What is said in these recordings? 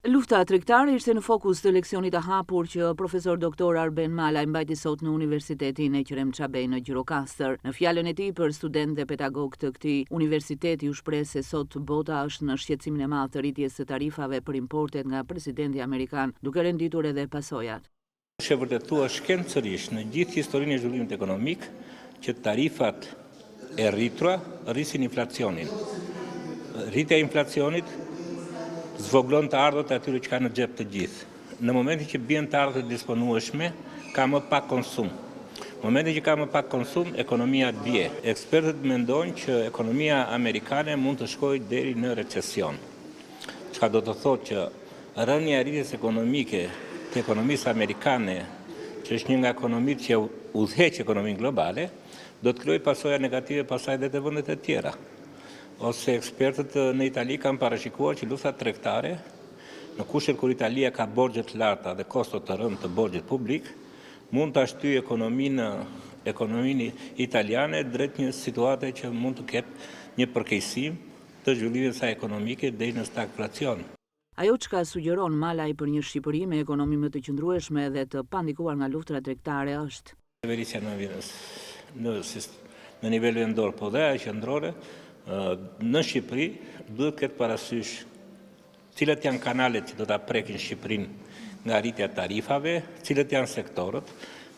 Lufta tregtare ishte në fokus të leksionit të hapur që profesor doktor Arben Malaj mbajti sot në Universitetin e Qrem Çabej në Gjirokastër. Në fjalën e tij për student dhe pedagog të këtij universiteti u shpreh se sot bota është në shqetësimin e madh të rritjes së tarifave për importet nga presidenti amerikan, duke renditur edhe pasojat. Është e vërtetuar shkencërisht në gjithë historinë e zhvillimit ekonomik që tarifat e rritura rrisin inflacionin. Rritja e inflacionit zvoglon të ardhët e atyre që ka në xhep të gjithë. Në momentin që bien të ardhët disponueshme, ka më pak konsum. Në momentin që ka më pak konsum, ekonomia bie. Ekspertët mendojnë që ekonomia amerikane mund të shkojë deri në recesion. Çka do të thotë që rënja e rritjes ekonomike të ekonomisë amerikane, që është një nga ekonomitë që udhëheq ekonominë globale, do të krijojë pasoja negative pasaj edhe te vendet e tjera. Ose ekspertët në Itali kanë parashikuar që lufta tregtare, në kushtet kur Italia ka borxhe të larta dhe kosto të rëndë të borxhit publik, mund të shtyjë ekonominë italiane drejt një situate që mund të ketë një përkeqësim të zhvillimit të saj ekonomike deri në stagflacion. Ajo çka sugjeron Malaj për një Shqipëri me ekonomi më të qëndrueshme dhe të pandikuar nga luftra tregtare është qeverisja në nivel vendor, po dhe ajo qendrore në Shqipëri duhet këtë parasysh cilat janë kanalet që do ta prekin Shqipërinë nga rritja e tarifave, cilat janë sektorët,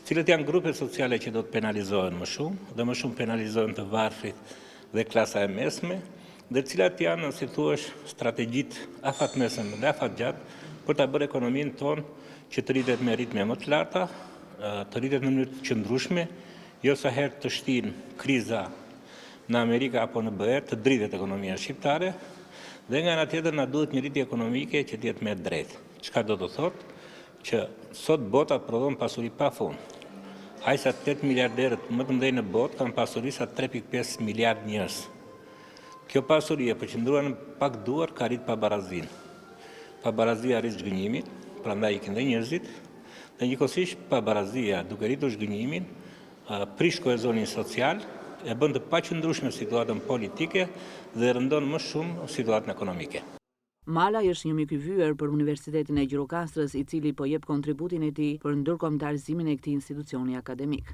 cilat janë grupet sociale që do të penalizohen më shumë, dhe më shumë penalizohen të varfrit dhe klasa e mesme, dhe cilat janë, si thuash, strategjitë afatmesme dhe afatgjatë për ta bërë ekonominë tonë që të rritet me ritme më të larta, të rritet në mënyrë të qëndrueshme, jo sa herë të shtin kriza në Amerika apo në BE të dritet ekonomia shqiptare, dhe nga ana tjetër na duhet një rritje ekonomike që të jetë më e drejtë. Çka do të thotë që sot bota prodhon pasuri pafund. Aq sa 8 miliarderët më të mëdhenj në botë kanë pasuri sa 3.5 miliard njerëz. Kjo pasuri e përqendruar në pak duar ka rrit pabarazinë. Pabarazia rrit zhgënjimin, prandaj ikin dhe njerëzit, dhe njëkohësisht pabarazia duke rritur zhgënjimin, prish kohezionin social, e bën të paqëndrueshme situatën politike dhe rëndon më shumë situatën ekonomike. Malaj është një mik i vyer për Universitetin e Gjirokastrës, i cili po jep kontributin e tij për ndërkombëtarizimin e këtij institucioni akademik.